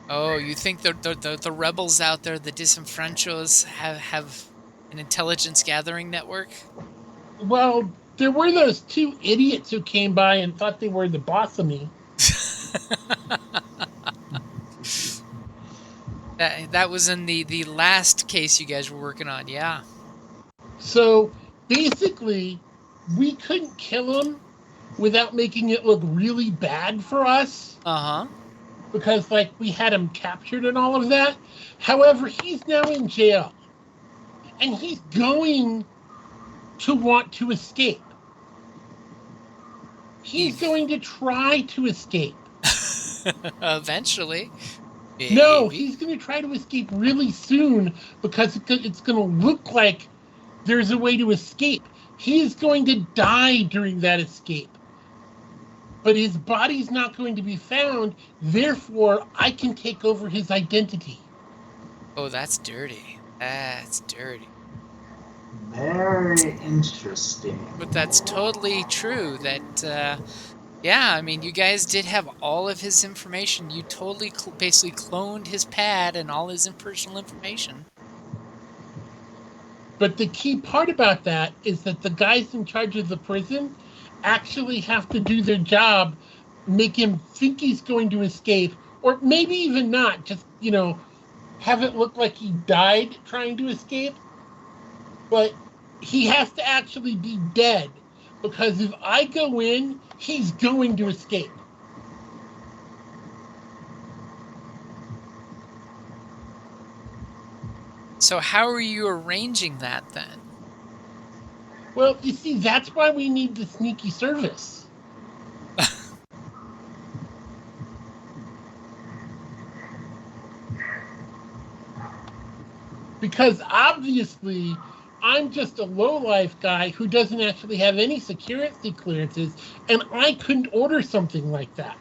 Oh, you think the rebels out there, the disenfranchised, have an intelligence gathering network? Well, there were those two idiots who came by and thought they were the boss of me. That was in the last case you guys were working on, yeah. So basically, we couldn't kill him without making it look really bad for us Uh-huh. because, like, we had him captured and all of that. However, he's now in jail and he's going to want to escape. He's Eve. going to try to escape. Eventually, No, maybe. he's going to try to escape really soon because it's going to look like there's a way to escape. He is going to die during that escape, but his body's not going to be found. Therefore, I can take over his identity. Oh, that's dirty. That's dirty. Very interesting. But that's totally true that yeah, I mean, you guys did have all of his information. You totally basically cloned his pad and all his personal information. But the key part about that is that the guys in charge of the prison actually have to do their job, make him think he's going to escape, or maybe even not, just, have it look like he died trying to escape. But he has to actually be dead because if I go in, he's going to escape. So how are you arranging that then? Well, you see, that's why we need the sneaky service. Because obviously, I'm just a low-life guy who doesn't actually have any security clearances, and I couldn't order something like that.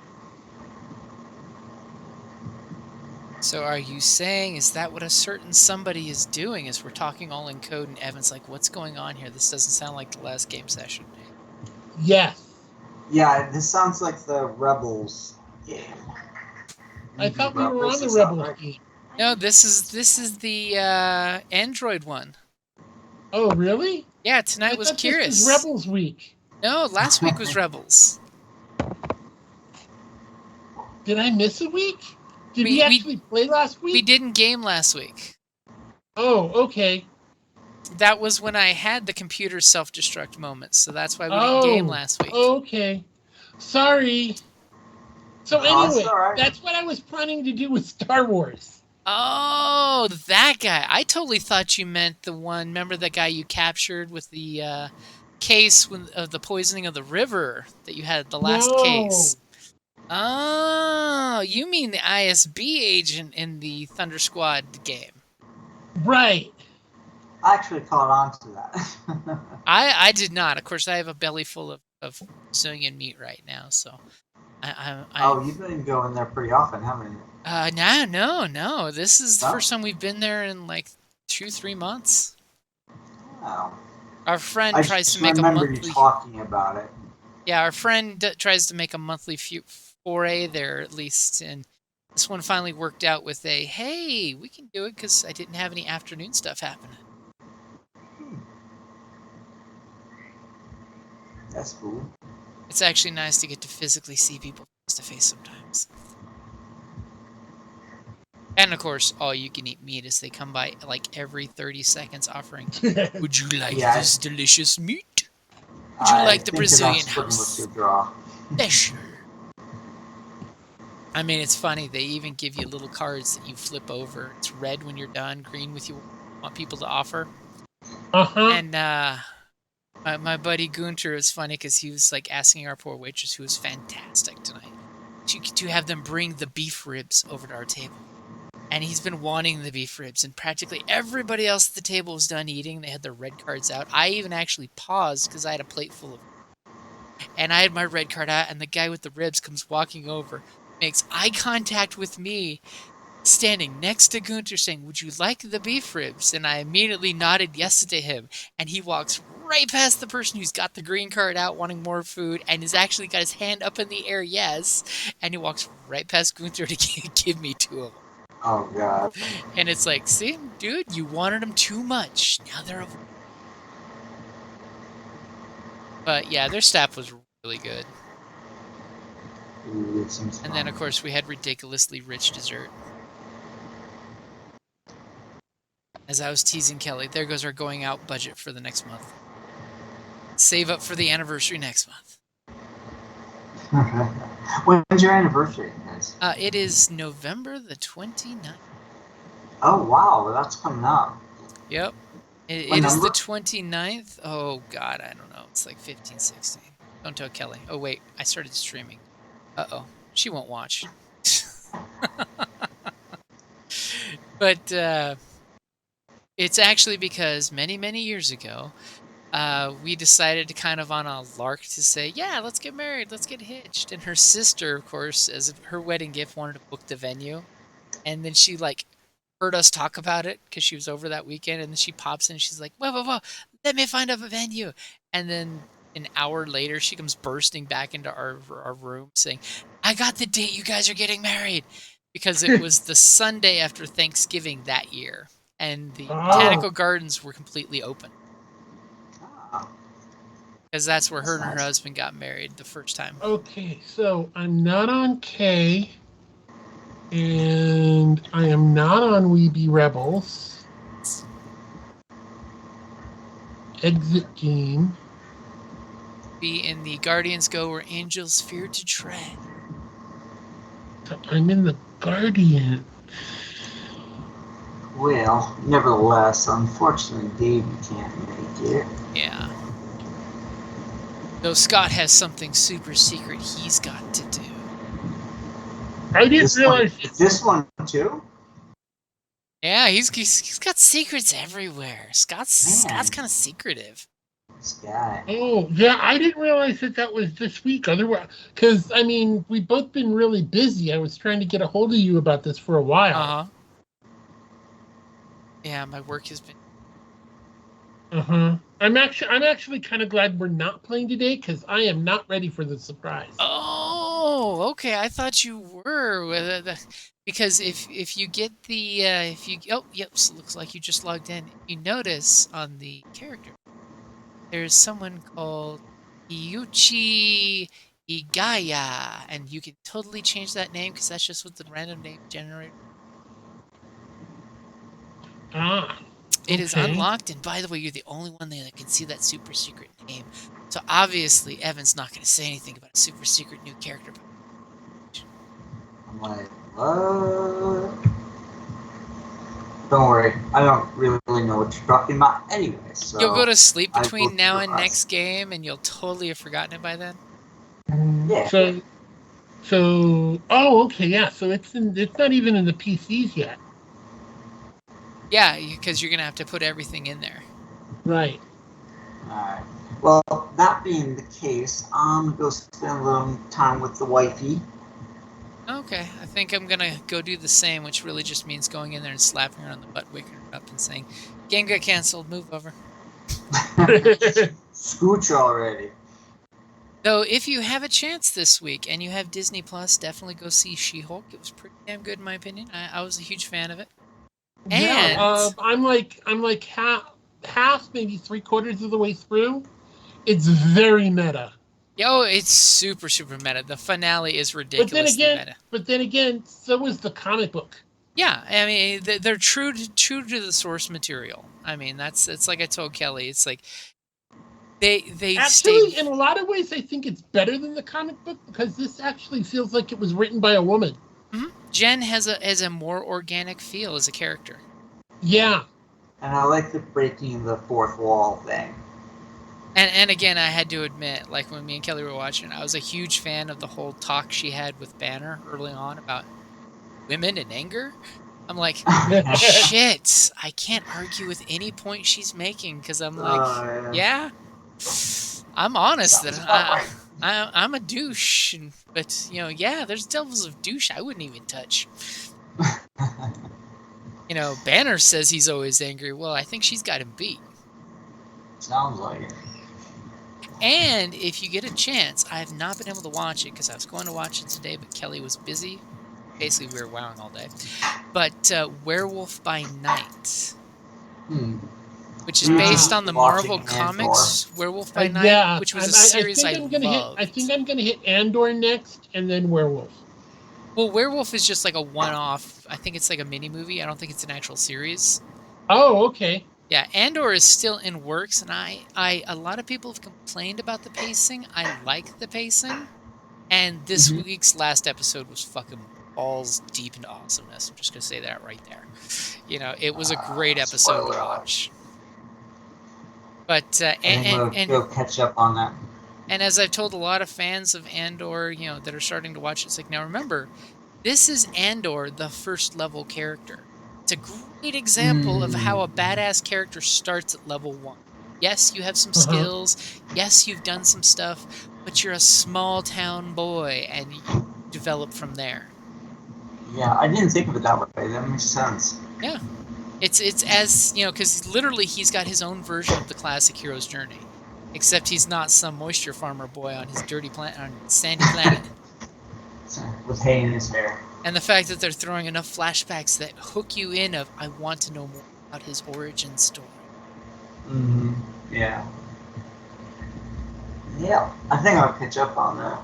So are you saying, is that what a certain somebody is doing? Is we're talking all in code and Evan's like, what's going on here? This doesn't sound like the last game session. Yes. Yeah, this sounds like the Rebels game. I The thought we were on Rebels, the is that Rebels right? game. No, this is the Android one. Oh, really? Yeah, tonight I was thought this was Keras. Rebels Week. No, last week was Rebels. Did I miss a week? Did We we we actually play last we week? didn't game last week. Oh, okay. That was when I had the computer self-destruct moment, so that's why we didn't game Oh, last week. okay. Sorry. So Oh, it's anyway, alright. that's what I was planning to do with Star Wars. Oh, that guy. I totally thought you meant the one. Remember the guy you captured with the case of the poisoning of the river that you had the last case? No. Oh, you mean the ISB agent in the Thunder Squad game? Right. I actually caught on to that. I did not. Of course, I have a belly full of zillion meat right now, so I'm Oh, you've been going there pretty often, haven't you? no. This is the No? first time we've been there in like 2-3 months. Oh. Our friend I tries to just make a remember you monthly. talking about it. Yeah, our friend tries to make a monthly foray there at least, and this one finally worked out with a hey, we can do it because I didn't have any afternoon stuff happening. Hmm, that's cool. It's actually nice to get to physically see people face to face sometimes. And of course, all you can eat meat as they come by like every 30 seconds offering, would you like Yeah, this delicious meat? Would you I like the think Brazilian that's pretty much house? your draw. Yeah, sure. I mean, it's funny. They even give you little cards that you flip over. It's red when you're done, green with you want people to offer. Uh-huh. And my buddy Gunter is funny because he was like asking our poor waitress, who was fantastic tonight, to have them bring the beef ribs over to our table. And he's been wanting the beef ribs, and practically everybody else at the table was done eating. They had their red cards out. I even actually paused because I had a plate full of, and I had my red card out, and the guy with the ribs comes walking over, makes eye contact with me, standing next to Gunter saying, "Would you like the beef ribs?" And I immediately nodded yes to him. And he walks right past the person who's got the green card out wanting more food and has actually got his hand up in the air, yes. And he walks right past Gunter to give me two of them. Oh god. And it's like, see, dude, you wanted them too much. Now they're over. But yeah, their staff was really good. Ooh, it seems And then, fun. of course, we had ridiculously rich dessert. As I was teasing Kelly, there goes our going out budget for the next month. Save up for the anniversary next month. When's your anniversary, guys? It is November the 29th. Oh wow, that's coming up. Yep. What It is the number? 29th. Oh, God, I don't know. It's like 15, 16. Don't tell Kelly. Oh, wait, I started streaming. Uh-oh, she won't watch. But it's actually because many, many years ago, we decided to kind of on a lark to say, yeah, let's get married, let's get hitched. And her sister, of course, as her wedding gift, wanted to book the venue. And then she like heard us talk about it because she was over that weekend. And then she pops in and she's like, whoa, let me find a venue. And then an hour later, she comes bursting back into our room saying, I got the date, you guys are getting married. Because it was the Sunday after Thanksgiving that year. And the botanical gardens were completely open. Ah, Because that's where her That's and her nice. husband got married the first time. Okay, so I'm not on K, and I am not on Weeby Rebels. Exit game. Be in the Guardians Go where angels fear to tread. So I'm in the Guardian. well, nevertheless, unfortunately, Davey can't make it. Yeah. Though Scott has something super secret he's got to do. I didn't realize. This one too. Yeah, he's got secrets everywhere. Scott's Man. kind of secretive. This guy. Oh, yeah, I didn't realize that was this week. Otherwise, because I mean, we've both been really busy. I was trying to get a hold of you about this for a while. Uh-huh. Yeah, my work has been. Uh-huh. I'm actually kind of glad we're not playing today because I am not ready for the surprise. Oh, okay. I thought you were with because if you get the if you oh yep, so it looks like you just logged in. You notice on the character there's someone called Iyuchi Igaya, and you can totally change that name because that's just what the random name generator. Ah, It is okay. unlocked, and by the way, you're the only one there that can see that super secret name. So obviously, Evan's not going to say anything about a super secret new character. I'm like, what? Don't worry, I don't really know what you're talking about anyway. So You'll go to sleep I will between now and surprise. next game, and you'll totally have forgotten it by then. Yeah. Oh, okay, yeah. So it's not even in the PCs yet. Yeah, because you're going to have to put everything in there. Right. Alright. Well, that being the case, I'm gonna go spend a little time with the wifey. Okay, I think I'm going to go do the same, which really just means going in there and slapping her on the butt, waking her up and saying, game got canceled, move over. Scooch already. Though, if you have a chance this week and you have Disney Plus, definitely go see She-Hulk. It was pretty damn good in my opinion. I was a huge fan of it. Yeah, And I'm like half, maybe 3/4 of the way through. It's very meta. yo, it's super, super meta. The finale is ridiculously meta. But then again, so was the comic book. Yeah, I mean they're true to the source material. I mean it's like I told Kelly. It's like they Actually, stayed. in a lot of ways, I think it's better than the comic book because this actually feels like it was written by a woman. Jen has a more organic feel as a character. Yeah. And I like the breaking the fourth wall thing. And again, I had to admit, like when me and Kelly were watching, I was a huge fan of the whole talk she had with Banner early on about women and anger. I'm like, shit, I can't argue with any point she's making because I'm like, yeah, I'm honest Sounds that about right. I'm a douche, but yeah, there's levels of douche I wouldn't even touch. You know, Banner says he's always angry. Well, I think she's got him beat. Sounds like it. And if you get a chance, I have not been able to watch it because I was going to watch it today, but Kelly was busy. Basically, we were wowing all day. But Werewolf by Night, which is based on the Marvel Comics Werewolf by Night, yeah, which was a series I loved. I think I'm gonna hit Andor next, and then Werewolf. Well, Werewolf is just like a one-off. I think it's like a mini movie. I don't think it's an actual series. Oh, okay. Yeah, Andor is still in works, and a lot of people have complained about the pacing. I like the pacing, and this week's last episode was fucking balls deep into awesomeness. I'm just gonna say that right there. You know, it was a great episode to watch. But and go catch up on that. And as I've told a lot of fans of Andor, you know, that are starting to watch, it's like, now remember, this is Andor, the first level character. It's a great example of how a badass character starts at level 1. Yes, you have some skills. Yes, you've done some stuff, but you're a small town boy and you develop from there. Yeah, I didn't think of it that way. That makes sense. Yeah. It's as, you know, because literally he's got his own version of the classic hero's journey. Except he's not some moisture farmer boy on his dirty planet, on sandy planet. With hay in his hair. And the fact that they're throwing enough flashbacks that hook you in of, I want to know more about his origin story. Yeah. Yeah, I think I'll catch up on that.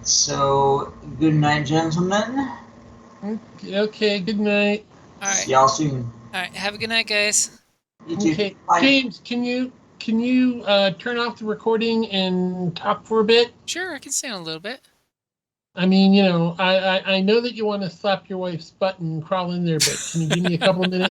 So, good night, gentlemen. Okay, good night. All right. See y'all soon. All right, have a good night, guys. You too. Okay, Bye. James, can you turn off the recording and talk for a bit? Sure, I can stay on a little bit. I mean, you know, I know that you want to slap your wife's butt and crawl in there, but can you give me a couple of minutes?